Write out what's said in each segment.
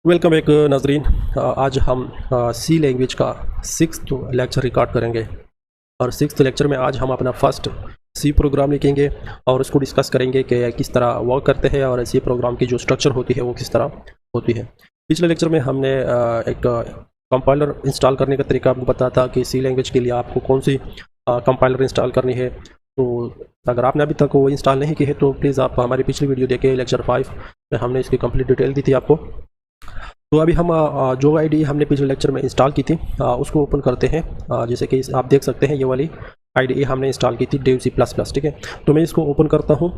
Welcome back नाजरीन। आज हम सी लैंग्वेज का 6th लेक्चर रिकॉर्ड करेंगे और 6th लेक्चर में आज हम अपना फर्स्ट सी प्रोग्राम लिखेंगे और उसको डिस्कस करेंगे कि किस तरह वर्क करते हैं और सी प्रोग्राम की जो स्ट्रक्चर होती है वो किस तरह होती है। पिछले लेक्चर में हमने एक कंपाइलर इंस्टॉल करने का तरीका आपको बताया था कि सी लैंग्वेज के लिए आपको कौन सी कंपाइलर इंस्टॉल करनी है। तो अगर आपने अभी तक वो इंस्टॉल नहीं की है तो प्लीज़ आप हमारी पिछली वीडियो देखें, लेक्चर 5 में हमने इसकी कंप्लीट डिटेल दी थी आपको। तो अभी हम जो आईडी हमने पिछले लेक्चर में इंस्टॉल की थी उसको ओपन करते हैं। जैसे कि आप देख सकते हैं ये वाली आईडी हमने इंस्टॉल की थी डेव सी प्लस प्लस, ठीक है। तो मैं इसको ओपन करता हूँ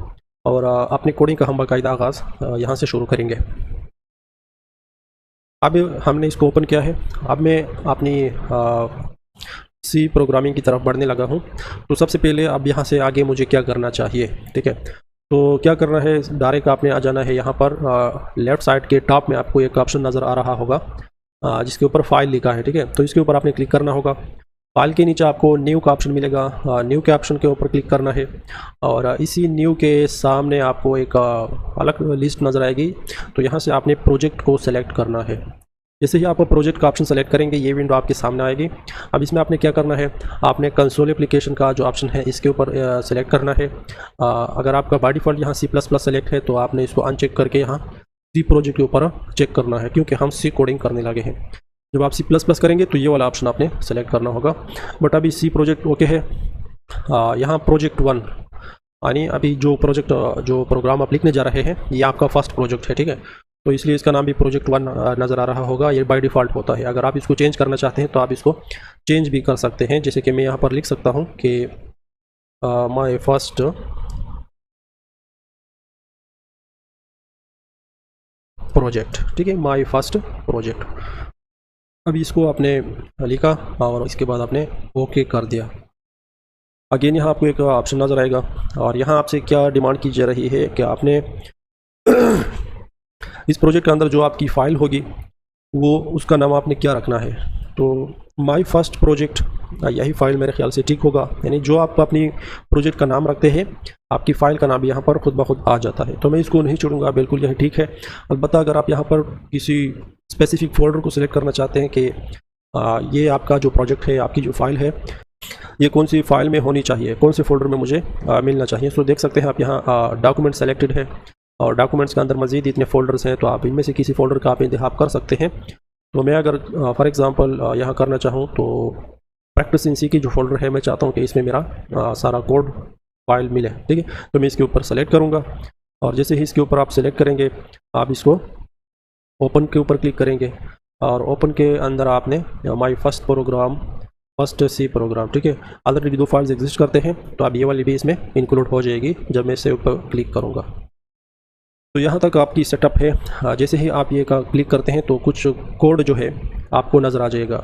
और अपनी कोडिंग का हम बाकायदा आगाज़ यहाँ से शुरू करेंगे। अब हमने इसको ओपन किया है। अब मैं अपनी सी प्रोग्रामिंग की तरफ बढ़ने लगा हूँ। तो सबसे पहले अब यहाँ से आगे मुझे क्या करना चाहिए, ठीक है। तो क्या करना है, डायरेक्ट आपने आ जाना है यहाँ पर लेफ़्ट साइड के टॉप में आपको एक ऑप्शन नज़र आ रहा होगा जिसके ऊपर फाइल लिखा है, ठीक है। तो इसके ऊपर आपने क्लिक करना होगा। फाइल के नीचे आपको न्यू का ऑप्शन मिलेगा, न्यू के ऑप्शन के ऊपर क्लिक करना है और इसी न्यू के सामने आपको एक अलग लिस्ट नज़र आएगी। तो यहाँ से आपने प्रोजेक्ट को सेलेक्ट करना है। जैसे ही आप प्रोजेक्ट का ऑप्शन सेलेक्ट करेंगे ये विंडो आपके सामने आएगी। अब इसमें आपने क्या करना है, आपने कंसोल एप्लीकेशन का जो ऑप्शन है इसके ऊपर सेलेक्ट करना है। अगर आपका बाय डिफ़ॉल्ट यहाँ सी प्लस प्लस सेलेक्ट है तो आपने इसको अनचेक करके यहाँ सी प्रोजेक्ट के ऊपर चेक करना है, क्योंकि हम सी कोडिंग करने लगे हैं। जब आप सी प्लस प्लस करेंगे तो ये वाला ऑप्शन आपने सेलेक्ट करना होगा। बट अभी सी प्रोजेक्ट ओके है। यहाँ प्रोजेक्ट 1 यानी अभी जो प्रोग्राम आप लिखने जा रहे हैं ये आपका फर्स्ट प्रोजेक्ट है, ठीक है। तो इसलिए इसका नाम भी प्रोजेक्ट 1 नज़र आ रहा होगा। ये बाय डिफ़ॉल्ट होता है। अगर आप इसको चेंज करना चाहते हैं तो आप इसको चेंज भी कर सकते हैं। जैसे कि मैं यहाँ पर लिख सकता हूँ कि माय फर्स्ट प्रोजेक्ट, ठीक है, माय फर्स्ट प्रोजेक्ट। अभी इसको आपने लिखा और इसके बाद आपने ओके कर दिया। अगेन यहाँ आपको एक ऑप्शन नज़र आएगा और यहाँ आपसे क्या डिमांड की जा रही है कि आपने इस प्रोजेक्ट के अंदर जो आपकी फ़ाइल होगी वो उसका नाम आपने क्या रखना है। तो माय फर्स्ट प्रोजेक्ट यही फ़ाइल मेरे ख्याल से ठीक होगा। यानी जो आप अपनी प्रोजेक्ट का नाम रखते हैं आपकी फ़ाइल का नाम भी यहाँ पर खुद ब खुद आ जाता है। तो मैं इसको नहीं छोड़ूंगा, बिल्कुल यही ठीक है। अलबत्ता अगर आप यहाँ पर किसी स्पेसिफिक फ़ोल्डर को सिलेक्ट करना चाहते हैं कि ये आपका जो प्रोजेक्ट है, आपकी जो फ़ाइल है, ये कौन सी फ़ाइल में होनी चाहिए, कौन से फ़ोल्डर में मुझे मिलना चाहिए। सो देख सकते हैं आप यहाँ डॉक्यूमेंट सेलेक्टेड है और डॉक्यूमेंट्स के अंदर मज़ीद इतने फ़ोल्डर्स हैं, तो आप इनमें से किसी फ़ोल्डर का आप इंतखाब कर सकते हैं। तो मैं अगर फॉर एग्ज़ाम्पल यहाँ करना चाहूँ तो प्रैक्टिस इन सी की जो फ़ोल्डर है मैं चाहता हूँ कि इसमें मेरा सारा कोड फाइल मिले, ठीक है। तो मैं इसके ऊपर सेलेक्ट करूँगा और जैसे ही इसके ऊपर आप सेलेक्ट करेंगे आप इसको ओपन के ऊपर क्लिक करेंगे और ओपन के अंदर आपने my first program, first C program, ठीक है। ऑलरेडी 2 फाइल्स एग्जिस्ट करते हैं तो अब ये वाली भी इसमें इंक्लूड हो जाएगी जब मैं इसे ऊपर क्लिक करूँगा। तो यहाँ तक आपकी सेटअप है। जैसे ही आप ये का क्लिक करते हैं तो कुछ कोड जो है आपको नज़र आ जाएगा।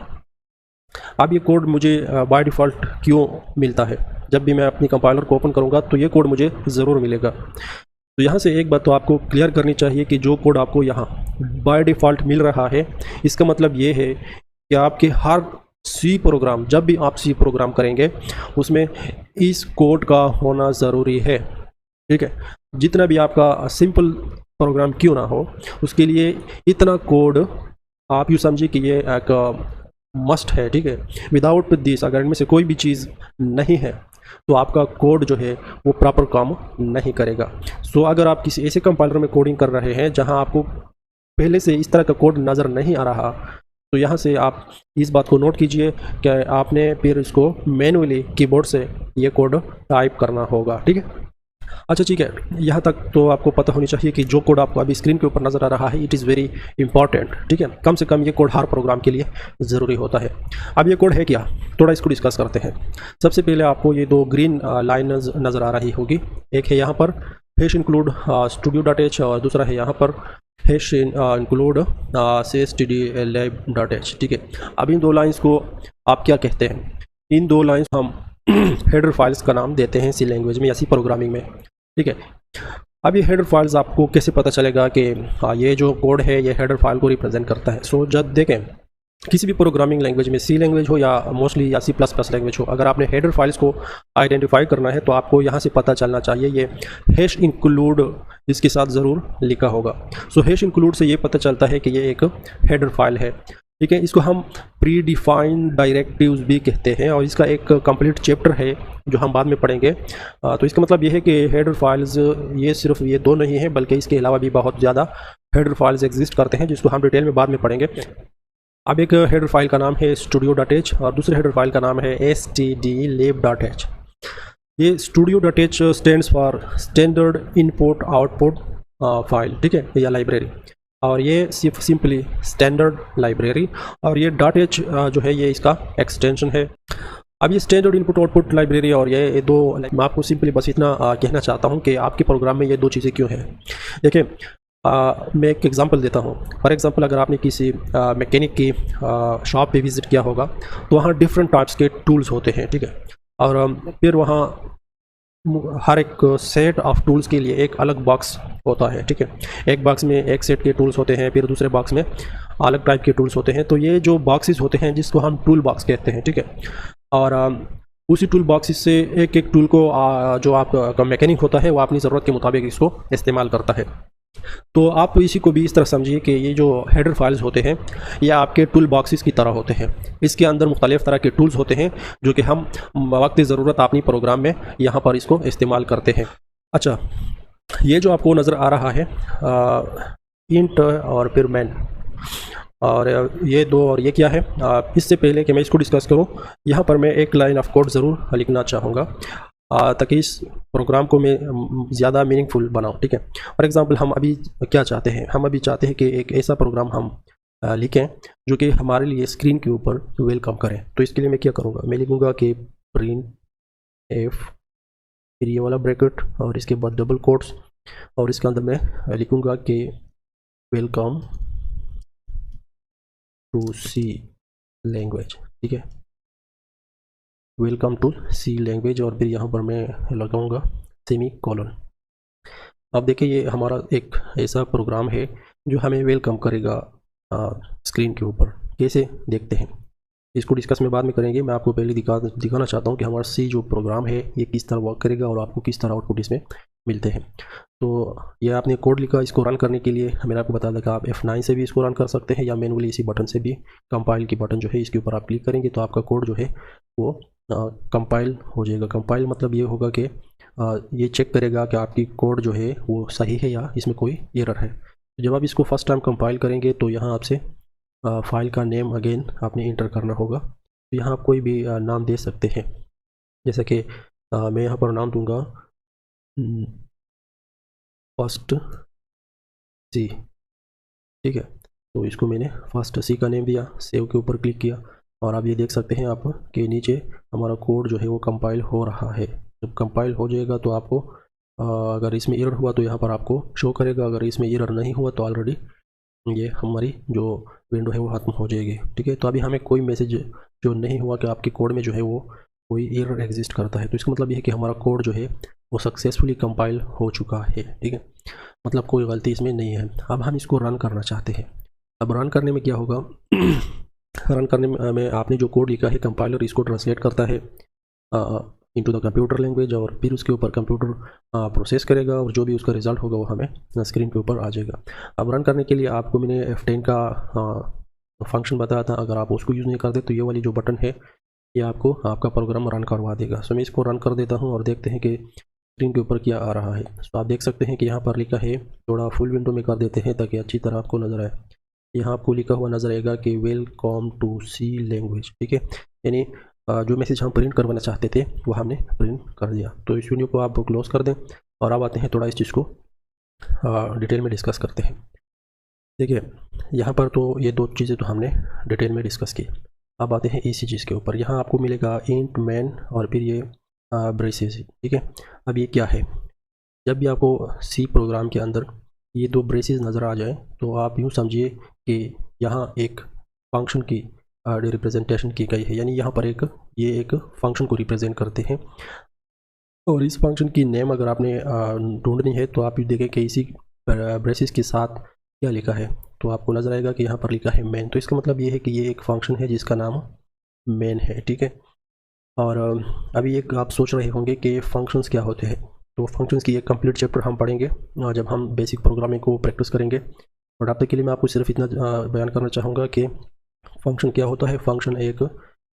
अब ये कोड मुझे बाय डिफ़ॉल्ट क्यों मिलता है, जब भी मैं अपनी कंपाइलर को ओपन करूँगा तो ये कोड मुझे ज़रूर मिलेगा। तो यहाँ से एक बात तो आपको क्लियर करनी चाहिए कि जो कोड आपको यहाँ बाय डिफ़ॉल्ट मिल रहा है इसका मतलब ये है कि आपके हर सी प्रोग्राम, जब भी आप सी प्रोग्राम करेंगे उसमें इस कोड का होना ज़रूरी है, ठीक है। जितना भी आपका सिंपल प्रोग्राम क्यों ना हो उसके लिए इतना कोड आप यूँ समझिए कि ये एक मस्ट है, ठीक है। विदाउट दिस अगर इनमें से कोई भी चीज़ नहीं है तो आपका कोड जो है वो प्रॉपर काम नहीं करेगा। सो अगर आप किसी ऐसे कंपाइलर में कोडिंग कर रहे हैं जहां आपको पहले से इस तरह का कोड नज़र नहीं आ रहा तो यहाँ से आप इस बात को नोट कीजिए कि आपने फिर इसको मैनुअली कीबोर्ड से ये कोड टाइप करना होगा, ठीक है। अच्छा ठीक है, यहाँ तक तो आपको पता होनी चाहिए कि जो कोड आपको अभी स्क्रीन के ऊपर नज़र आ रहा है इट इज़ वेरी इंपॉर्टेंट, ठीक है। कम से कम ये कोड हर प्रोग्राम के लिए ज़रूरी होता है। अब ये कोड है क्या, थोड़ा इसको डिस्कस करते हैं। सबसे पहले आपको ये 2 ग्रीन लाइन नज़र आ रही होगी। एक है यहाँ पर हैश इंक्लूड studio.h और दूसरा है यहाँ पर हैश इंक्लूड cstdlib.h, ठीक है। अब इन 2 लाइन्स को आप क्या कहते हैं, इन 2 लाइन्स हम हेडर फाइल्स का नाम देते हैं सी लैंग्वेज में या सी प्रोग्रामिंग में, ठीक है। अब ये हेडर फाइल्स आपको कैसे पता चलेगा कि ये जो कोड है ये हेडर फाइल को रिप्रेजेंट करता है। सो जब देखें किसी भी प्रोग्रामिंग लैंग्वेज में, सी लैंग्वेज हो या मोस्टली या C++ लैंग्वेज हो, अगर आपने हेडर फाइल्स को आइडेंटिफाई करना है तो आपको यहाँ से पता चलना चाहिए ये हैश इंक्लूड इसके साथ ज़रूर लिखा होगा। सो हैश इंक्लूड से ये पता चलता है कि ये एक हेडर फाइल है, ठीक है। इसको हम प्री डिफाइंड डायरेक्टिव्स भी कहते हैं और इसका एक कंप्लीट चैप्टर है जो हम बाद में पढ़ेंगे। तो इसका मतलब ये है कि हेडर फाइल्स ये सिर्फ ये दो नहीं है, बल्कि इसके अलावा भी बहुत ज़्यादा हेडर फाइल्स एग्जिस्ट करते हैं जिसको हम डिटेल में बाद में पढ़ेंगे। अब एक हेडर फाइल का नाम है studio.h और दूसरे हेडर फाइल का नाम है stdlib.h। ये studio.h stands for standard input output file, ठीक है, या लाइब्रेरी, और ये सिर्फ सिंपली स्टैंडर्ड लाइब्रेरी, और ये .h जो है ये इसका एक्सटेंशन है। अब ये स्टैंडर्ड इनपुट आउटपुट लाइब्रेरी और ये दो, मैं आपको सिंपली बस इतना कहना चाहता हूँ कि आपके प्रोग्राम में ये दो चीज़ें क्यों हैं। देखिए, मैं एक एग्जांपल देता हूँ। फॉर एग्जांपल, अगर आपने किसी मैकेनिक की शॉप पे विज़िट किया होगा तो वहाँ डिफरेंट टाइप्स के टूल्स होते हैं, ठीक है, और फिर वहाँ हर एक सेट ऑफ टूल्स के लिए एक अलग बॉक्स होता है, ठीक है। एक बॉक्स में एक सेट के टूल्स होते हैं, फिर दूसरे बॉक्स में अलग टाइप के टूल्स होते हैं। तो ये जो बॉक्सेस होते हैं जिसको हम टूल बॉक्स कहते हैं, ठीक है, और उसी टूल बॉक्सेस से एक एक टूल को जो आपका मैकेनिक होता है वो अपनी ज़रूरत के मुताबिक इसको इस्तेमाल करता है। तो आप इसी को भी इस तरह समझिए कि ये जो हेडर फाइल्स होते हैं ये आपके टूल बॉक्सेस की तरह होते हैं। इसके अंदर मुख्तलिफ़ तरह के टूल्स होते हैं जो कि हम वक्त ज़रूरत अपनी प्रोग्राम में यहाँ पर इसको इस्तेमाल करते हैं। अच्छा, ये जो आपको नज़र आ रहा है इंट और फिर मैन, और ये दो, और ये क्या है, इससे पहले कि मैं इसको डिस्कस करूँ यहाँ पर मैं एक लाइन ऑफ कोड ज़रूर लिखना चाहूँगा ताकि इस प्रोग्राम को मैं ज़्यादा मीनिंगफुल बनाऊँ, ठीक है। फॉर एग्ज़ाम्पल, हम अभी क्या चाहते हैं, हम अभी चाहते हैं कि एक ऐसा प्रोग्राम हम लिखें जो कि हमारे लिए स्क्रीन के ऊपर वेलकम करें। तो इसके लिए मैं क्या करूँगा, मैं लिखूँगा कि प्रिंट एफ, फिर ये वाला ब्रैकेट और इसके बाद डबल कोट्स, और इसके अंदर मैं लिखूँगा कि वेलकम टू सी लैंग्वेज, ठीक है, वेलकम टू सी लैंग्वेज, और फिर यहाँ पर मैं लगाऊंगा सेमी कॉलन। अब देखिए, ये हमारा एक ऐसा प्रोग्राम है जो हमें वेलकम करेगा स्क्रीन के ऊपर। कैसे, देखते हैं, इसको डिस्कस में बाद में करेंगे। मैं आपको पहले दिखाना चाहता हूँ कि हमारा सी जो प्रोग्राम है ये किस तरह वर्क करेगा और आपको किस तरह आउटपुट इसमें मिलते हैं। तो ये आपने कोड लिखा, इसको रन करने के लिए मैंने आपको बता दिया कि आप F9 से भी इसको रन कर सकते हैं या मैनुअली इसी बटन से भी, कंपाइल की बटन जो है इसके ऊपर आप क्लिक करेंगे तो आपका कोड जो है वो कंपाइल हो जाएगा। कंपाइल मतलब ये होगा कि ये चेक करेगा कि आपकी कोड जो है वो सही है या इसमें कोई एरर है। जब आप इसको फर्स्ट टाइम कंपाइल करेंगे तो यहाँ आपसे फाइल का नेम अगेन आपने इंटर करना होगा। तो यहाँ आप कोई भी नाम दे सकते हैं, जैसे कि मैं यहाँ पर नाम दूंगा फर्स्ट सी, ठीक है। तो इसको मैंने फर्स्ट सी का नेम दिया, सेव के ऊपर क्लिक किया, और आप ये देख सकते हैं आप कि नीचे हमारा कोड जो है वो कंपाइल हो रहा है। जब कंपाइल हो जाएगा तो आपको अगर इसमें एरर हुआ तो यहाँ पर आपको शो करेगा, अगर इसमें एरर नहीं हुआ तो ऑलरेडी ये हमारी जो विंडो है वो खत्म हो जाएगी, ठीक है। तो अभी हमें कोई मैसेज जो नहीं हुआ कि आपके कोड में जो है वो कोई एरर एग्जिस्ट करता है, तो इसका मतलब ये है कि हमारा कोड जो है वो सक्सेसफुली कंपाइल हो चुका है, ठीक है, मतलब कोई गलती इसमें नहीं है। अब हम इसको रन करना चाहते हैं। अब रन करने में क्या होगा रन करने में आपने जो कोड लिखा है, कंपाइलर इसको ट्रांसलेट करता है इनटू द कंप्यूटर लैंग्वेज, और फिर उसके ऊपर कंप्यूटर प्रोसेस करेगा और जो भी उसका रिज़ल्ट होगा वो हमें स्क्रीन के ऊपर आ जाएगा। अब रन करने के लिए आपको मैंने F10 का फंक्शन बताया था, अगर आप उसको यूज़ नहीं करते तो ये वाली जो बटन है ये आपको आपका प्रोग्राम रन करवा देगा। सो मैं इसको रन कर देता हूँ और देखते हैं कि स्क्रीन के ऊपर क्या आ रहा है। तो आप देख सकते हैं कि यहाँ पर लिखा है, थोड़ा फुल विंडो में कर देते हैं ताकि अच्छी तरह आपको नज़र आए। यहाँ आपको लिखा हुआ नज़र आएगा कि वेलकम टू सी लैंग्वेज, ठीक है, यानी जो मैसेज हम प्रिंट करवाना चाहते थे वो हमने प्रिंट कर दिया। तो इस वीडियो को आप क्लोज कर दें और अब आते हैं थोड़ा इस चीज़ को डिटेल में डिस्कस करते हैं। देखिए, यहाँ पर तो ये दो चीज़ें तो हमने डिटेल में डिस्कस की। अब आते हैं इसी चीज़ के ऊपर। यहाँ आपको मिलेगा इंट मैन और फिर ये ब्रेसेस, ठीक है। अब ये क्या है, जब भी आपको सी प्रोग्राम के अंदर ये दो ब्रेसेस नज़र आ जाए तो आप यूँ समझिए कि यहाँ एक फंक्शन की रिप्रेजेंटेशन की गई है, यानी यहाँ पर ये एक फंक्शन को रिप्रेजेंट करते हैं। और इस फंक्शन की नेम अगर आपने ढूंढनी है तो आप देखें कि इसी ब्रेसेस के साथ क्या लिखा है, तो आपको नज़र आएगा कि यहाँ पर लिखा है मेन। तो इसका मतलब ये है कि ये एक फंक्शन है जिसका नाम मेन है, ठीक है। और अभी एक आप सोच रहे होंगे कि फंक्शंस क्या होते हैं। तो फंक्शंस की एक कंप्लीट चैप्टर हम पढ़ेंगे जब हम बेसिक प्रोग्रामिंग को प्रैक्टिस करेंगे। और अब तक के लिए मैं आपको सिर्फ इतना बयान करना चाहूँगा कि फंक्शन क्या होता है। फंक्शन एक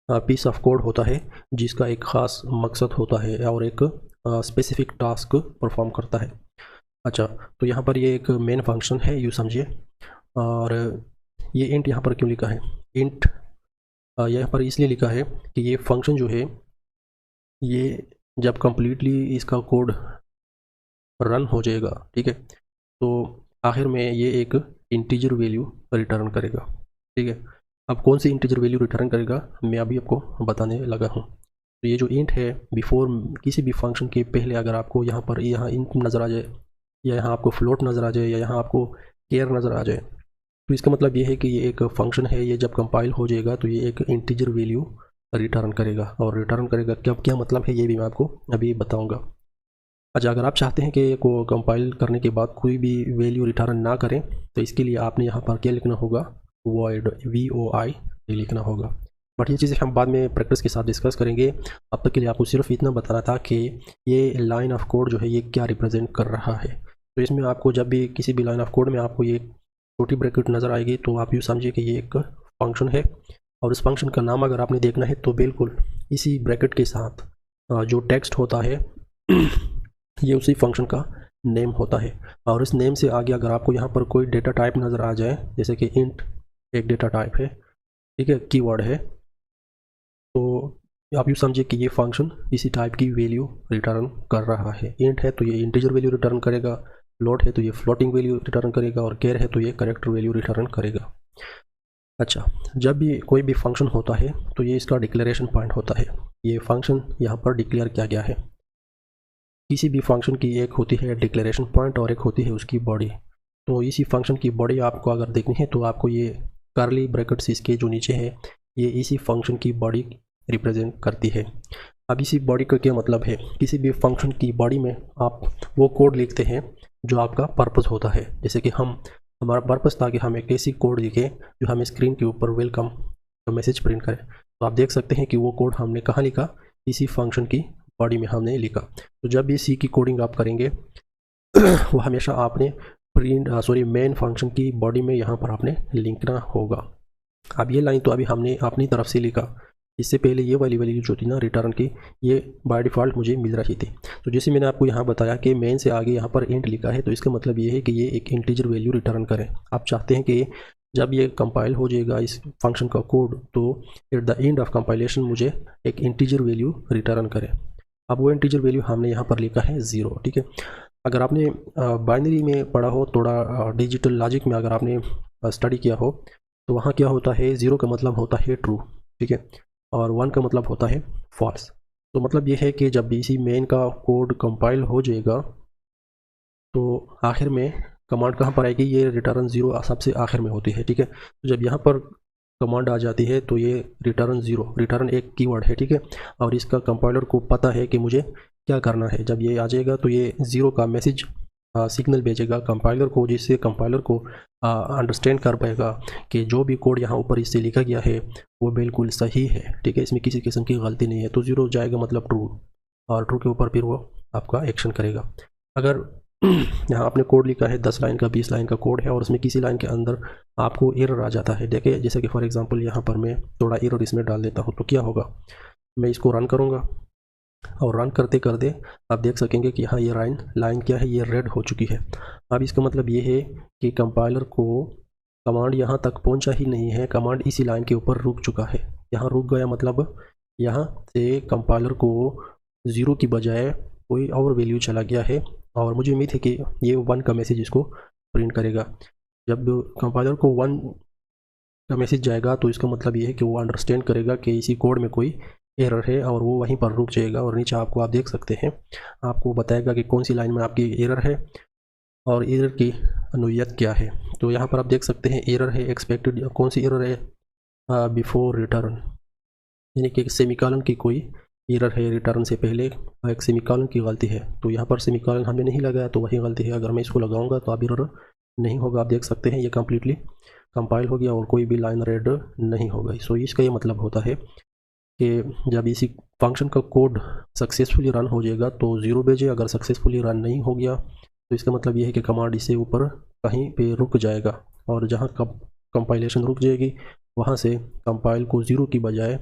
पीस ऑफ कोड होता है जिसका एक ख़ास मकसद होता है और एक स्पेसिफिक टास्क परफॉर्म करता है। अच्छा, तो यहाँ पर ये एक मेन फंक्शन है, यूँ समझिए। और ये इंट यहाँ पर क्यों लिखा है? इंट यहाँ पर इसलिए लिखा है कि ये फंक्शन जो है ये जब कम्प्लीटली इसका कोड रन हो जाएगा, ठीक है, तो आखिर में ये एक इंटीजर वैल्यू रिटर्न करेगा, ठीक है। अब कौन सी इंटीजर वैल्यू रिटर्न करेगा मैं अभी आपको बताने लगा हूँ। तो ये जो इंट है, बिफोर किसी भी फंक्शन के पहले अगर आपको यहाँ पर यहाँ इंट नज़र आ जाए, या यहाँ आपको फ्लोट नज़र आ जाए, या यहाँ आपको केयर नज़र आ जाए, तो इसका मतलब ये है कि ये एक फंक्शन है। ये जब कंपाइल हो जाएगा तो ये एक इंटीजर वैल्यू रिटर्न करेगा। और रिटर्न करेगा क्या मतलब है ये भी मैं आपको अभी बताऊँगा। अच्छा, अगर आप चाहते हैं कि को कंपाइल करने के बाद कोई भी वैल्यू रिटर्न ना करें तो इसके लिए आपने यहाँ पर क्या लिखना होगा? वॉइड, VOID लिखना होगा। बट ये चीज़ें हम बाद में प्रैक्टिस के साथ डिस्कस करेंगे। अब तक के लिए आपको सिर्फ इतना बताना था कि ये लाइन ऑफ कोड जो है ये क्या रिप्रेजेंट कर रहा है। तो इसमें आपको जब भी किसी भी लाइन ऑफ कोड में आपको ये छोटी ब्रैकेट नज़र आएगी तो आप यूँ समझिए कि ये एक फंक्शन है। और इस फंक्शन का नाम अगर आपने देखना है तो बिल्कुल इसी ब्रैकेट के साथ जो टेक्स्ट होता है ये उसी फंक्शन का नेम होता है। और इस नेम से आगे अगर आपको यहाँ पर कोई डेटा टाइप नज़र आ जाए, जैसे कि इंट एक डेटा टाइप है, ठीक है, कीवर्ड है, तो आप यूँ समझिए कि ये फंक्शन इसी टाइप की वैल्यू रिटर्न कर रहा है। इंट है तो ये इंटीजर वैल्यू रिटर्न करेगा, फ्लोट है तो ये फ्लोटिंग वैल्यू रिटर्न करेगा, और केयर है तो ये कैरेक्टर वैल्यू रिटर्न करेगा। अच्छा, जब भी कोई भी फंक्शन होता है तो ये इसका डिक्लेरेशन पॉइंट होता है। ये फंक्शन यहाँ पर डिक्लेयर किया गया है। किसी भी फंक्शन की एक होती है डिक्लेरेशन पॉइंट और एक होती है उसकी बॉडी। तो इसी फंक्शन की बॉडी आपको अगर देखनी है तो आपको ये कर्ली ब्रैकेट्स इसके जो नीचे है ये इसी फंक्शन की बॉडी रिप्रेजेंट करती है। अब इसी बॉडी का क्या मतलब है? किसी भी फंक्शन की बॉडी में आप वो कोड लिखते हैं जो आपका पर्पस होता है। जैसे कि हमारा पर्पस था कि हम एक ऐसी कोड लिखें जो हमें स्क्रीन के ऊपर वेलकम का मैसेज प्रिंट करे। तो आप देख सकते हैं कि वो कोड हमने कहाँ लिखा? इसी फंक्शन की बॉडी में हमने लिखा। तो जब भी सी की कोडिंग आप करेंगे वो हमेशा आपने मेन फंक्शन की बॉडी में यहाँ पर आपने लिखना होगा। अब ये लाइन तो अभी हमने अपनी तरफ से लिखा, इससे पहले ये वाली वैल्यू जो थी ना रिटर्न की, ये बाय डिफ़ॉल्ट मुझे मिल रही थी। तो जैसे मैंने आपको यहाँ बताया कि मेन से आगे यहाँ पर इंट लिखा है, तो इसका मतलब ये है कि ये एक इंटीजर वैल्यू रिटर्न करें। आप चाहते हैं कि जब ये कंपाइल हो जाएगा इस फंक्शन का कोड तो at the end of compilation मुझे एक इंटीजर वैल्यू रिटर्न करें। अब वो इंटीजर वैल्यू हमने यहाँ पर लिखा है 0, ठीक है। अगर आपने बाइनरी में पढ़ा हो, थोड़ा डिजिटल लॉजिक में अगर आपने स्टडी किया हो, तो वहाँ क्या होता है? 0 का मतलब होता है ट्रू, ठीक है, और 1 का मतलब होता है फॉल्स। तो मतलब ये है कि जब इसी मेन का कोड कंपाइल हो जाएगा तो आखिर में कमांड कहाँ पर आएगी? ये रिटर्न 0 सबसे आखिर में होती है, ठीक है। तो जब यहाँ पर कमांड आ जाती है तो ये रिटर्न 0, रिटर्न एक कीवर्ड है, ठीक है, और इसका कंपाइलर को पता है कि मुझे क्या करना है। जब ये आ जाएगा तो ये 0 का मैसेज सिग्नल भेजेगा कंपाइलर को, जिससे कंपाइलर को अंडरस्टैंड कर पाएगा कि जो भी कोड यहाँ ऊपर इससे लिखा गया है वो बिल्कुल सही है, ठीक है, इसमें किसी किस्म की गलती नहीं है। तो 0 जाएगा मतलब ट्रू, और ट्रू के ऊपर फिर वो आपका एक्शन करेगा। अगर यहाँ आपने कोड लिखा है 10 लाइन का, 20 लाइन का कोड है, और उसमें किसी लाइन के अंदर आपको एरर आ जाता है, देखिए जैसे कि फॉर एग्जांपल यहाँ पर मैं थोड़ा एरर इसमें डाल देता हूँ, तो क्या होगा? मैं इसको रन करूँगा और रन करते करते आप देख सकेंगे कि हाँ ये लाइन क्या है? ये रेड हो चुकी है। अब इसका मतलब ये है कि कंपाइलर को कमांड यहाँ तक पहुँचा ही नहीं है, कमांड इसी लाइन के ऊपर रुक चुका है। यहाँ रुक गया मतलब यहाँ से कंपाइलर को 0 की बजाय कोई और वैल्यू चला गया है, और मुझे उम्मीद है कि ये 1 का मैसेज इसको प्रिंट करेगा। जब कंपाइलर को 1 का मैसेज जाएगा तो इसका मतलब ये है कि वो अंडरस्टैंड करेगा कि इसी कोड में कोई एरर है, और वो वहीं पर रुक जाएगा। और नीचे आपको आप देख सकते हैं, आपको बताएगा कि कौन सी लाइन में आपकी एरर है और एरर की नोयत क्या है। तो यहाँ पर आप देख सकते हैं एरर है एक्सपेक्टेड, कौन सी एरर है? बिफोर रिटर्न, यानी कि सेमीकॉलन की कोई एरर है, रिटर्न से पहले एक सेमीकॉलन की गलती है। तो यहाँ पर सेमीकॉलन हमने नहीं लगाया तो वही गलती है। अगर मैं इसको लगाऊंगा तो अब एरर नहीं होगा। आप देख सकते हैं ये कम्प्लीटली कंपाइल हो गया और कोई भी लाइन रेड नहीं हो गई। सो इसका ये मतलब होता है कि जब इसी फंक्शन का कोड सक्सेसफुली रन हो जाएगा तो 0 भेजे, अगर सक्सेसफुली रन नहीं हो गया तो इसका मतलब ये है कि कमांड इससे ऊपर कहीं पे रुक जाएगा और जहाँ कंपाइलेशन रुक जाएगी वहाँ से कंपाइल को 0 की बजाय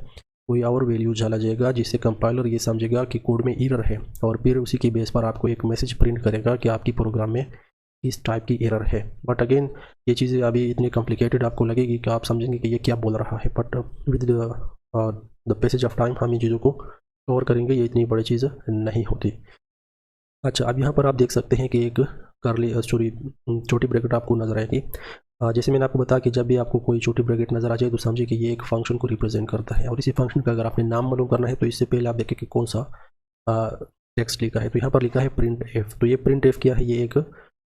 कोई और वैल्यू चला जाएगा, जिससे कंपाइलर ये समझेगा कि कोड में एरर है और फिर उसी की बेस पर आपको एक मैसेज प्रिंट करेगा कि आपकी प्रोग्राम में इस टाइप की एरर है। बट अगेन ये चीज़ें अभी इतनी कॉम्प्लिकेटेड आपको लगेगी कि आप समझेंगे कि ये क्या बोल रहा है, but with the passage of time हम इन चीज़ों को कवर करेंगे, ये इतनी बड़ी चीज़ नहीं होती। अच्छा, अब यहाँ पर आप देख सकते हैं कि एक करली छोटी ब्रैकेट आपको नज़र आएगी। जैसे मैंने आपको बताया कि जब भी आपको कोई छोटी ब्रैकेट नज़र आ जाए तो समझिए कि ये एक फंक्शन को रिप्रेजेंट करता है और इसी फंक्शन का अगर आपने नाम मालूम करना है तो इससे पहले आप देखें कि कौन सा टेक्स्ट लिखा है। तो यहाँ पर लिखा है प्रिंट एफ। तो ये प्रिंट एफ क्या है, ये एक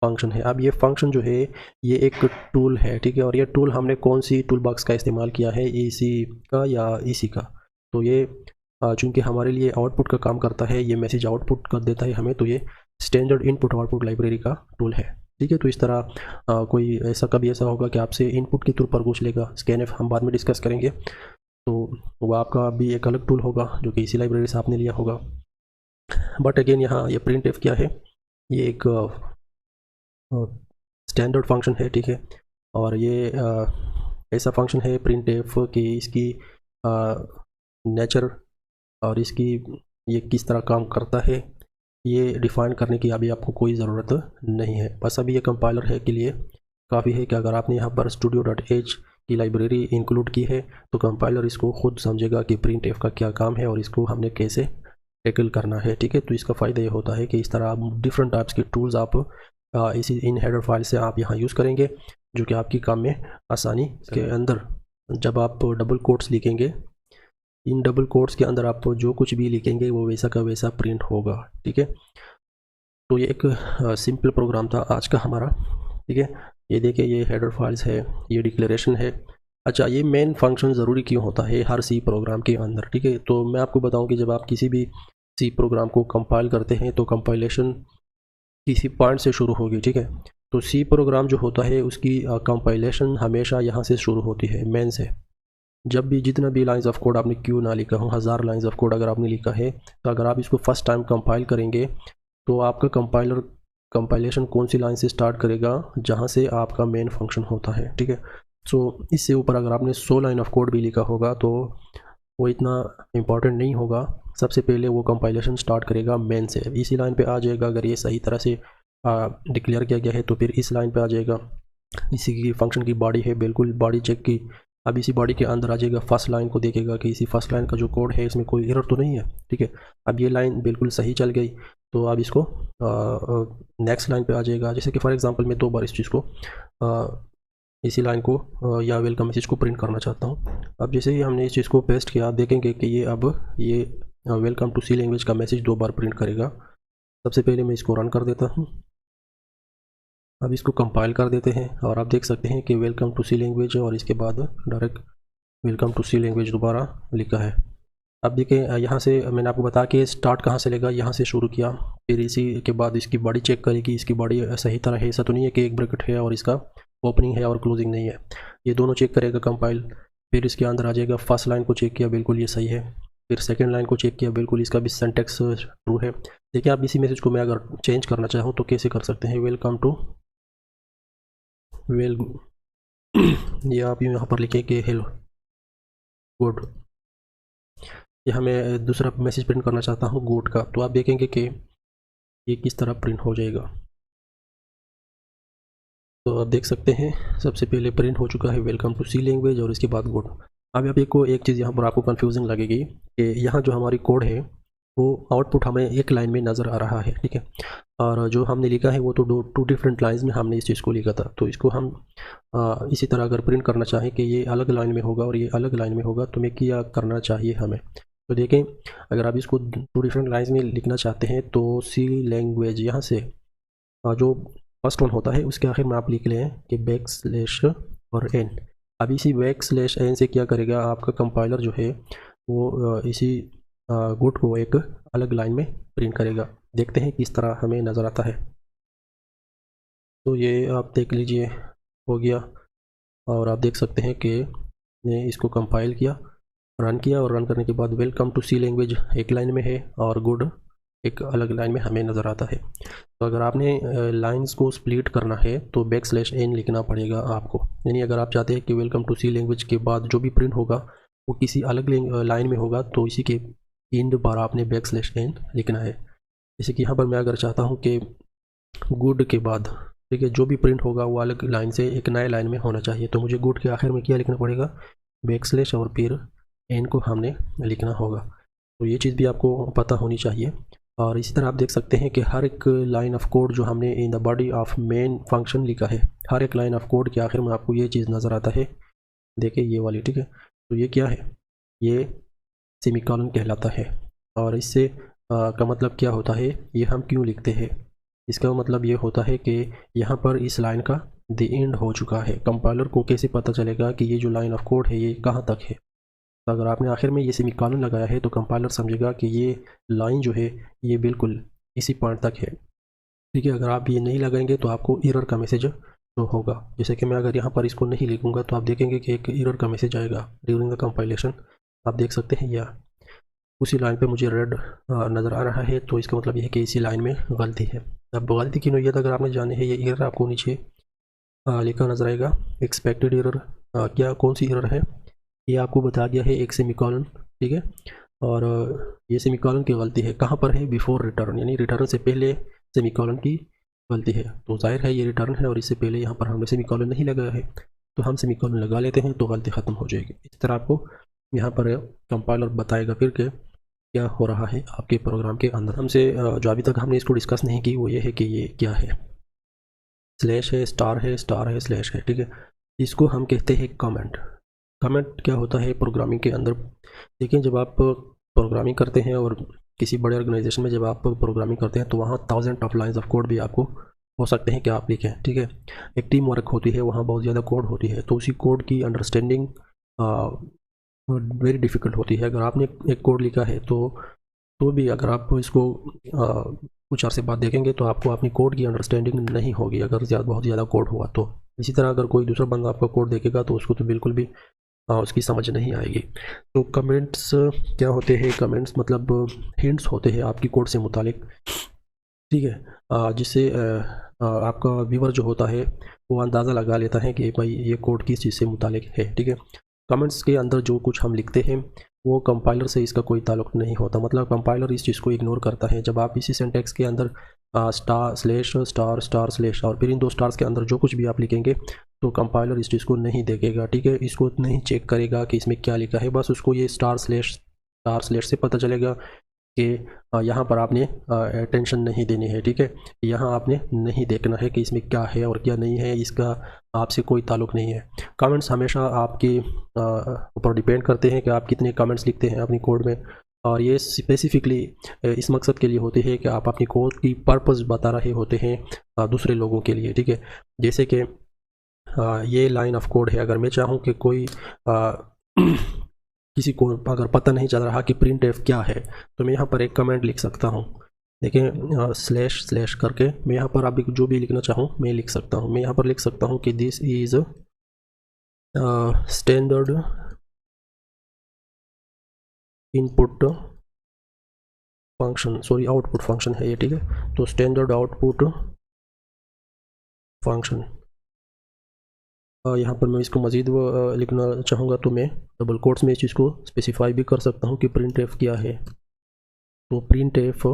फंक्शन है। अब ये फंक्शन जो है ये एक टूल है, ठीक है, और ये टूल हमने कौन सी टूल बॉक्स का इस्तेमाल किया है, इसी का या इसी का। तो ये चूँकि हमारे लिए आउटपुट का काम करता है, ये मैसेज आउटपुट कर देता है हमें, तो ये स्टैंडर्ड इनपुट आउटपुट लाइब्रेरी का टूल है, ठीक है। तो इस तरह कोई ऐसा कभी ऐसा होगा कि आपसे इनपुट के तौर पर पूछ लेगा, स्कैनएफ हम बाद में डिस्कस करेंगे, तो वो आपका भी एक अलग टूल होगा जो कि इसी लाइब्रेरी से आपने लिया होगा। बट अगेन यहाँ ये प्रिंट एफ क्या है, ये एक स्टैंडर्ड फंक्शन है, ठीक है, और ये ऐसा फंक्शन है प्रिंट एफ कि इसकी नेचर और इसकी ये किस तरह काम करता है ये डिफ़ाइन करने की अभी आपको कोई ज़रूरत नहीं है। बस अभी ये कंपाइलर है के लिए काफ़ी है कि अगर आपने यहाँ पर studio.h की लाइब्रेरी इंक्लूड की है तो कंपाइलर इसको खुद समझेगा कि प्रिंट एफ का क्या काम है और इसको हमने कैसे टैकल करना है, ठीक है। तो इसका फ़ायदा ये होता है कि इस तरह आप डिफरेंट टाइप्स के टूल्स आप इसी इन हेडर फाइल से आप यहाँ यूज़ करेंगे जो कि आपकी काम में आसानी के अंदर जब आप डबल कोट्स लिखेंगे, इन डबल कोट्स के अंदर आप जो कुछ भी लिखेंगे वो वैसा का वैसा प्रिंट होगा, ठीक है। तो ये एक सिंपल प्रोग्राम था आज का हमारा, ठीक है। ये देखिए ये हेडर फाइल्स है, ये डिक्लेरेशन है। अच्छा, ये मेन फंक्शन ज़रूरी क्यों होता है हर सी प्रोग्राम के अंदर, ठीक है। तो मैं आपको बताऊं कि जब आप किसी भी सी प्रोग्राम को कंपाइल करते हैं तो कंपाइलेशन किसी पॉइंट से शुरू होगी, ठीक है। तो सी प्रोग्राम जो होता है उसकी कंपाइलेशन हमेशा यहाँ से शुरू होती है, मेन से। जब भी जितना भी लाइंस ऑफ कोड आपने क्यों ना लिखा हो, 1000 लाइंस ऑफ कोड अगर आपने लिखा है, तो अगर आप इसको फर्स्ट टाइम कंपाइल करेंगे तो आपका कंपाइलर कंपाइलेशन कौन सी लाइन से स्टार्ट करेगा, जहाँ से आपका मेन फंक्शन होता है, ठीक है। सो इससे ऊपर अगर आपने 100 लाइन ऑफ कोड भी लिखा होगा तो वो इतना इम्पॉर्टेंट नहीं होगा। सबसे पहले वो कंपाइलेशन स्टार्ट करेगा मेन से, इसी लाइन पे आ जाएगा। अगर ये सही तरह से डिक्लेयर किया गया है तो फिर इस लाइन पे आ जाएगा। इसी की फंक्शन की बॉडी है, बिल्कुल बॉडी चेक की। अब इसी बॉडी के अंदर आ जाएगा, फर्स्ट लाइन को देखेगा कि इसी फर्स्ट लाइन का जो कोड है इसमें कोई एरर तो नहीं है, ठीक है। अब ये लाइन बिल्कुल सही चल गई तो अब इसको नेक्स्ट लाइन पे आ जाएगा। जैसे कि फॉर एग्जांपल मैं 2 बार इस चीज़ को इसी लाइन को या वेलकम मैसेज को प्रिंट करना चाहता हूँ। अब जैसे ही हमने इस चीज़ को पेस्ट किया, आप देखेंगे कि ये अब ये वेलकम टू सी लैंग्वेज का मैसेज 2 बार प्रिंट करेगा। सबसे पहले मैं इसको रन कर देता हूँ। अब इसको कंपाइल कर देते हैं और आप देख सकते हैं कि वेलकम टू सी लैंग्वेज और इसके बाद direct welcome to C language दोबारा लिखा है। अब देखिए यहाँ से मैंने आपको बताया कि स्टार्ट कहाँ से लेगा, यहाँ से शुरू किया, फिर इसी के बाद इसकी बॉडी चेक करेगी, इसकी बॉडी सही तरह है, ऐसा तो नहीं है कि एक ब्रैकेट है और इसका ओपनिंग है और क्लोजिंग नहीं है। ये दोनों चेक करेगा कंपाइल। फिर इसके अंदर आ जाएगा, फर्स्ट लाइन को चेक किया, बिल्कुल ये सही है। फिर सेकेंड लाइन को चेक किया, बिल्कुल इसका भी सिंटैक्स ट्रू है। देखिए आप इसी मैसेज को मैं अगर चेंज करना चाहूँ तो कैसे कर सकते हैं, वेलकम टू ये आप यहाँ पर लिखे कि हेलो गुड। यहाँ मैं दूसरा मैसेज प्रिंट करना चाहता हूँ गुड का, तो आप देखेंगे कि ये किस तरह प्रिंट हो जाएगा। तो आप देख सकते हैं सबसे पहले प्रिंट हो चुका है वेलकम टू सी लैंग्वेज और इसके बाद गुड। अब एक चीज़ यहाँ पर आपको कन्फ्यूजन लगेगी कि यहाँ जो हमारी कोड है वो आउटपुट हमें एक लाइन में नज़र आ रहा है, ठीक है, और जो हमने लिखा है वो तो टू डिफरेंट लाइंस में हमने इस चीज़ को लिखा था। तो इसको हम इसी तरह अगर प्रिंट करना चाहें कि ये अलग लाइन में होगा और ये अलग लाइन में होगा तो मैं क्या करना चाहिए हमें। तो देखें, अगर आप इसको 2 डिफरेंट लाइंस में लिखना चाहते हैं तो सी लैंग्वेज यहाँ से जो फर्स्ट वन होता है उसके आखिर में आप लिख लें कि बैकस्लैश और एन। अब इसी बैकस्लैश एन से क्या करेगा आपका कंपाइलर जो है वो इसी गुड को एक अलग लाइन में प्रिंट करेगा। देखते हैं किस तरह हमें नज़र आता है। तो ये आप देख लीजिए हो गया, और आप देख सकते हैं कि ने इसको कंपाइल किया, रन किया, और रन करने के बाद वेलकम टू सी लैंग्वेज एक लाइन में है और गुड एक अलग लाइन में हमें नज़र आता है। तो अगर आपने लाइंस को स्प्लिट करना है तो \n लिखना पड़ेगा आपको, यानी अगर आप चाहते हैं कि वेलकम टू सी लैंग्वेज के बाद जो भी प्रिंट होगा वो किसी अलग लाइन में होगा, तो इसी के एंड बार आपने \n लिखना है। जैसे कि यहाँ पर मैं अगर चाहता हूँ कि गुड के बाद, ठीक है, जो भी प्रिंट होगा वो अलग लाइन से एक नए लाइन में होना चाहिए, तो मुझे गुड के आखिर में क्या लिखना पड़ेगा, \, और फिर n को हमने लिखना होगा। तो ये चीज़ भी आपको पता होनी चाहिए। और इसी तरह आप देख सकते हैं कि हर एक लाइन ऑफ कोड जो हमने in the body of main function लिखा है, हर एक लाइन ऑफ कोड के आखिर में आपको ये चीज़ नज़र आता है, देखिए ये वाली, ठीक है। तो ये क्या है, ये सेमीकोलन कहलाता है। और इससे का मतलब क्या होता है, ये हम क्यों लिखते हैं, इसका मतलब ये होता है कि यहाँ पर इस लाइन का द एंड हो चुका है। कंपाइलर को कैसे पता चलेगा कि ये जो लाइन ऑफ कोड है ये कहाँ तक है, तो अगर आपने आखिर में ये सेमीकोलन लगाया है तो कंपाइलर समझेगा कि ये लाइन जो है ये बिल्कुल इसी पॉइंट तक है, ठीक है। अगर आप ये नहीं लगाएंगे तो आपको एरर का मैसेज तो होगा। जैसे कि मैं अगर यहाँ पर इसको नहीं लिखूंगा तो आप देखेंगे कि एक एरर का मैसेज आएगा ड्यूरिंग द कंपाइलेशन, आप देख सकते हैं, या उसी लाइन पे मुझे रेड नज़र आ रहा है, तो इसका मतलब ये है कि इसी लाइन में गलती है। अब गलती की नोयत अगर आपने जाने है, ये एरर आपको नीचे लिखा नज़र आएगा, एक्सपेक्टेड एरर, क्या कौन सी एरर है ये आपको बता दिया है, एक सेमीकोलन, ठीक है। और ये सेमीकोलन की गलती है कहाँ पर है, बिफोर रिटर्न, यानी रिटर्न से पहले सेमीकोलन की गलती है। तो जाहिर है ये रिटर्न है और इससे पहले यहाँ पर हमने सेमीकोलन नहीं लगाया है, तो हम सेमीकोलन लगा लेते हैं तो गलती ख़त्म हो जाएगी। इस तरह आपको यहाँ पर कंपाइलर बताएगा फिर के क्या हो रहा है आपके प्रोग्राम के अंदर। हमसे जो अभी तक हमने इसको डिस्कस नहीं की वो ये है कि ये क्या है, स्लैश है, स्टार है, स्टार है, स्लैश है, ठीक है। इसको हम कहते हैं कमेंट। कमेंट क्या होता है प्रोग्रामिंग के अंदर, देखिए जब आप प्रोग्रामिंग करते हैं और किसी बड़े ऑर्गेनाइजेशन में जब आप प्रोग्रामिंग करते हैं तो वहाँ 1000 ऑफ लाइन्स ऑफ कोड भी आपको हो सकते हैं कि आप लिखें, ठीक है। एक टीम वर्क होती है, वहाँ बहुत ज़्यादा कोड होती है, तो उसी कोड की अंडरस्टैंडिंग वेरी डिफ़िकल्ट होती है। अगर आपने एक कोड लिखा है तो भी अगर आप इसको कुछ अर्से बाद देखेंगे तो आपको अपनी कोड की अंडरस्टैंडिंग नहीं होगी अगर बहुत ज़्यादा कोड हुआ तो। इसी तरह अगर कोई दूसरा बंदा आपका कोड देखेगा तो उसको तो बिल्कुल भी उसकी समझ नहीं आएगी। तो कमेंट्स क्या होते हैं, कमेंट्स मतलब हिंट्स होते हैं आपकी कोड से मुतालिक, ठीक है, जिससे आपका व्यूअर जो होता है वो अंदाज़ा लगा लेता है कि भाई ये कोड किस चीज़ से मुतालिक है, ठीक है। कमेंट्स के अंदर जो कुछ हम लिखते हैं वो कंपाइलर से इसका कोई ताल्लुक नहीं होता, मतलब कंपाइलर इस चीज़ को इग्नोर करता है। जब आप इसी सिंटैक्स के अंदर star slash star star slash और फिर इन दो स्टार्स के अंदर जो कुछ भी आप लिखेंगे तो कंपाइलर इस चीज़ को नहीं देखेगा, ठीक है। इसको नहीं चेक करेगा कि इसमें क्या लिखा है, बस उसको ये स्टार स्लैश से पता चलेगा कि यहाँ पर आपने अटेंशन नहीं देनी है, ठीक है। यहाँ आपने नहीं देखना है कि इसमें क्या है और क्या नहीं है, इसका आपसे कोई ताल्लुक नहीं है। कमेंट्स हमेशा आपके ऊपर डिपेंड करते हैं कि आप कितने कमेंट्स लिखते हैं अपनी कोड में, और ये स्पेसिफिकली इस मकसद के लिए होते हैं कि आप अपनी कोड की पर्पस बता रहे होते हैं दूसरे लोगों के लिए, ठीक है। जैसे कि ये लाइन ऑफ कोड है, अगर मैं चाहूँ कि कोई किसी को अगर पता नहीं चल रहा कि प्रिंट एफ क्या है तो मैं यहाँ पर एक कमेंट लिख सकता हूँ, देखिए स्लैश स्लैश करके मैं यहाँ पर अभी जो भी लिखना चाहूँ मैं लिख सकता हूँ। मैं यहाँ पर लिख सकता हूँ कि this is standard input function, sorry output function है ये, ठीक है। तो स्टैंडर्ड आउटपुट फंक्शन, यहाँ पर मैं इसको मज़ीद लिखना चाहूँगा तो मैं डबल कोट्स में इस चीज़ को स्पेसिफाई भी कर सकता हूँ कि प्रिंट एफ क्या है। तो प्रिंट एफ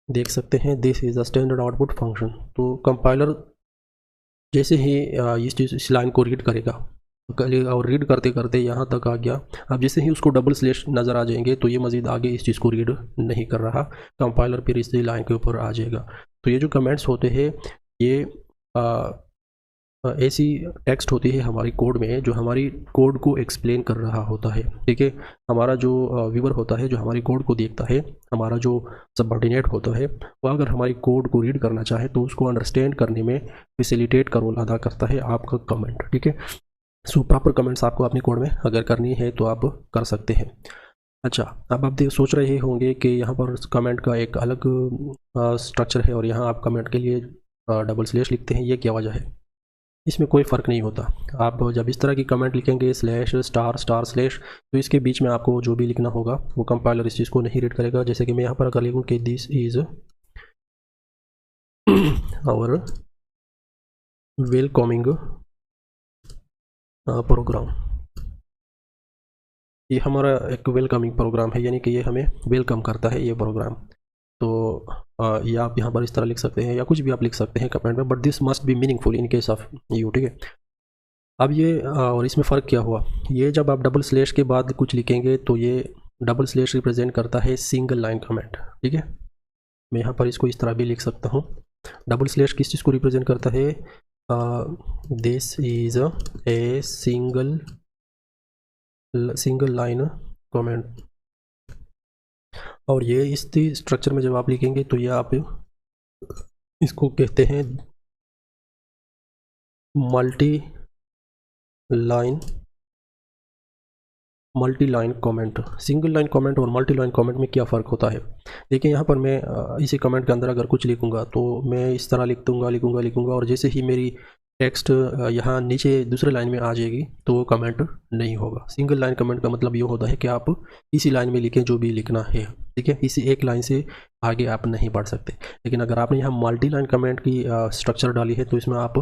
देख सकते हैं this is a standard output function. तो कंपाइलर जैसे ही इस लाइन को रीड करेगा और रीड करते करते यहाँ तक आ गया, अब जैसे ही उसको डबल स्लैश नज़र आ जाएंगे तो ये मज़ीद आगे इस चीज़ को रीड नहीं कर रहा, कंपाइलर फिर इसी लाइन के ऊपर आ जाएगा। तो ये जो कमेंट्स होते हैं ये ऐसी टेक्स्ट होती है हमारी कोड में जो हमारी कोड को एक्सप्लेन कर रहा होता है, ठीक है। हमारा जो व्यूअर होता है जो हमारी कोड को देखता है, हमारा जो सबऑर्डिनेट होता है, वो अगर हमारी कोड को रीड करना चाहे तो उसको अंडरस्टैंड करने में फैसिलिटेट का रोल अदा करता है आपका कमेंट, ठीक है। सो प्रॉपर कमेंट्स आपको अपनी कोड में अगर करनी है तो आप कर सकते हैं। अच्छा, अब आप सोच रहे होंगे कि यहाँ पर कमेंट का एक अलग स्ट्रक्चर है और यहाँ आप कमेंट के लिए डबल स्लैश लिखते हैं, ये क्या वजह है? इसमें कोई फ़र्क नहीं होता। आप जब इस तरह की कमेंट लिखेंगे स्लैश स्टार स्टार स्लैश, तो इसके बीच में आपको जो भी लिखना होगा वो कंपाइलर इस चीज़ को नहीं रीड करेगा। जैसे कि मैं यहाँ पर अगर लिखूँ कि this is our welcoming program, ये हमारा एक वेलकमिंग प्रोग्राम है, यानी कि ये हमें वेलकम करता है ये प्रोग्राम। तो ये आप यहाँ पर इस तरह लिख सकते हैं या कुछ भी आप लिख सकते हैं कमेंट में, but this must be meaningful in case of you, ठीक है। अब ये और इसमें फ़र्क क्या हुआ, ये जब आप डबल स्लैश के बाद कुछ लिखेंगे तो ये डबल स्लैश रिप्रेजेंट करता है सिंगल लाइन कमेंट, ठीक है। मैं यहाँ पर इसको इस तरह भी लिख सकता हूँ। डबल स्लैश किस चीज़ को रिप्रेजेंट करता है? This is a single line comment. और ये इस स्ट्रक्चर में जब आप लिखेंगे तो ये आप इसको कहते हैं multi line comment. Single line comment और मल्टी लाइन कमेंट में क्या फ़र्क होता है? देखिए यहाँ पर मैं इसी कमेंट के अंदर अगर कुछ लिखूँगा तो मैं इस तरह लिखूँगा और जैसे ही मेरी टेक्स्ट यहाँ नीचे दूसरे लाइन में आ जाएगी तो वो कमेंट नहीं होगा। सिंगल लाइन कमेंट का मतलब ये होता है कि आप इसी लाइन में लिखें जो भी लिखना है, ठीक है। इसी एक लाइन से आगे आप नहीं बढ़ सकते। लेकिन अगर आपने यहाँ मल्टी लाइन कमेंट की स्ट्रक्चर डाली है तो इसमें आप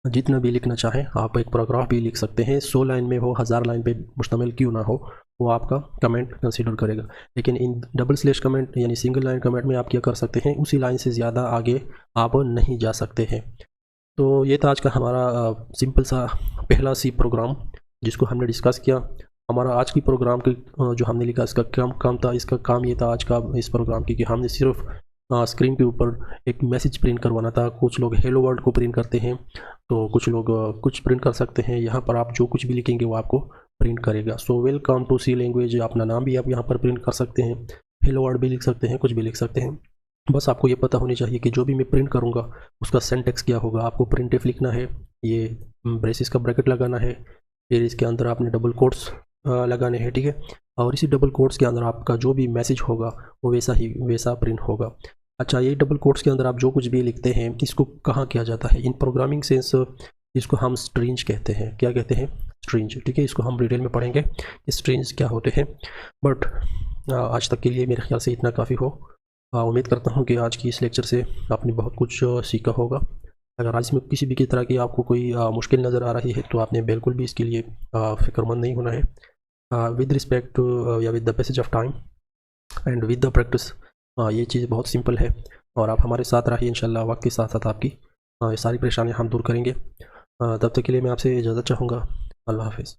जितना भी लिखना चाहें, आप एक पैराग्राफ भी लिख सकते हैं, 100 लाइन में हो, 1000 लाइन पे मुश्तमिल क्यों ना हो, वो आपका कमेंट कंसीडर करेगा। लेकिन इन डबल स्लैश कमेंट यानी सिंगल लाइन कमेंट में आप क्या कर सकते हैं, उसी लाइन से ज़्यादा आगे आप नहीं जा सकते हैं। तो ये था आज का हमारा सिंपल सा पहला सी प्रोग्राम जिसको हमने डिस्कस किया। हमारा आज की प्रोग्राम की जो हमने लिखा इसका काम था, इसका काम ये था आज का इस प्रोग्राम की कि हमने सिर्फ स्क्रीन के ऊपर एक मैसेज प्रिंट करवाना था। कुछ लोग हेलो वर्ल्ड को प्रिंट करते हैं, तो कुछ लोग कुछ प्रिंट कर सकते हैं। यहाँ पर आप जो कुछ भी लिखेंगे वो आपको प्रिंट करेगा। So welcome to C language, अपना नाम भी आप यहाँ पर प्रिंट कर सकते हैं, हेलो वर्ल्ड भी लिख सकते हैं, कुछ भी लिख सकते हैं। बस आपको ये पता होनी चाहिए कि जो भी मैं प्रिंट करूँगा उसका सिंटैक्स क्या होगा। आपको प्रिंट इफ लिखना है, ये ब्रेसिस का ब्रैकेट लगाना है, फिर इसके अंदर आपने डबल कोट्स लगाने हैं, ठीक है। और इसी डबल कोट्स के अंदर आपका जो भी मैसेज होगा वो वैसा प्रिंट होगा। अच्छा, ये डबल कोट्स के अंदर आप जो कुछ भी लिखते हैं इसको कहाँ किया जाता है? इन प्रोग्रामिंग सेंस इसको हम स्ट्रिंज कहते हैं। क्या कहते हैं? स्ट्रिंज, ठीक है। इसको हम डिटेल में पढ़ेंगे स्ट्रिंज क्या होते हैं। बट आज तक के लिए मेरे ख्याल से इतना काफ़ी हो। उम्मीद करता हूँ कि आज की इस लेक्चर से आपने बहुत कुछ सीखा होगा। अगर आज में किसी भी की तरह की आपको कोई मुश्किल नज़र आ रही है तो आपने बिल्कुल भी इसके लिए फ़िक्रमंद नहीं होना है। विद रिस्पेक्ट टू या with the passage of time and with the practice, ये चीज़ बहुत सिंपल है और आप हमारे साथ रहिए। इंशाल्लाह वक्त के साथ साथ आपकी ये सारी परेशानियाँ हम दूर करेंगे। तब तक के लिए मैं आपसे इजाज़त चाहूँगा। अल्लाह हाफ़िज़।